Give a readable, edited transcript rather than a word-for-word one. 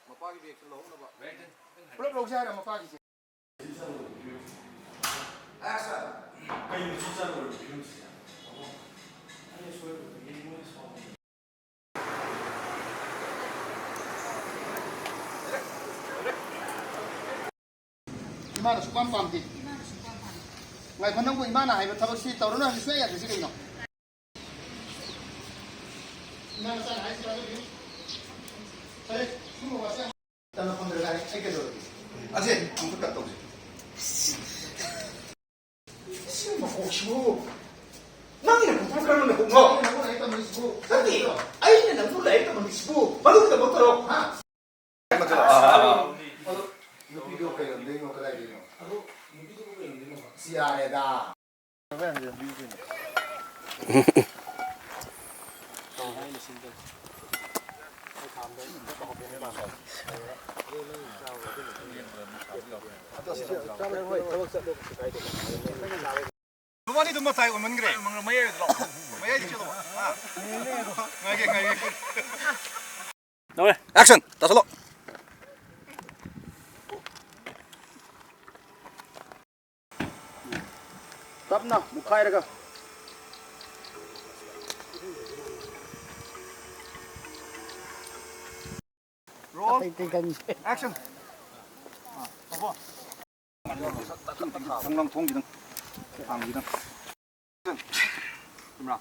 ꯃꯄꯥꯒꯤ ꯕꯦꯒꯁꯨ ꯂꯧꯅꯕ ꯄꯨꯂꯞ ꯂꯧꯁꯦ ꯍꯥꯏꯔ ꯃꯄꯥꯒꯤꯁꯦ ꯀꯩꯅꯣ ꯆꯤꯟꯖꯥꯛ ꯐꯤꯕꯝꯁꯤ 이마는 습관 빰디. 왜 건너고 이마나 하이버 타박시 떠오르는 한 수야 되지 그ino. 이마는 산 하이스 가지고. 그래, 숨어 가세요. 일단 건 들어가 챙겨줘. 아직 안 갔다 오지. 뭐 혹시고 나는 공부하는 거 공부 이거 일단 미시고. 근데 아이는 안 몰라 일단 미시고 말도 못 들어 아. 비디오 페이가 내가 그래 되는. 시아레다. 두번이 좀 못하게 오면 그래. 뭐야 들어. 뭐야 지금. 아. 가게. 나와. 액션. 다슬로. Tapna, mukha iraga. Roll. Action. 상랑 통기등. 방기등. 김라.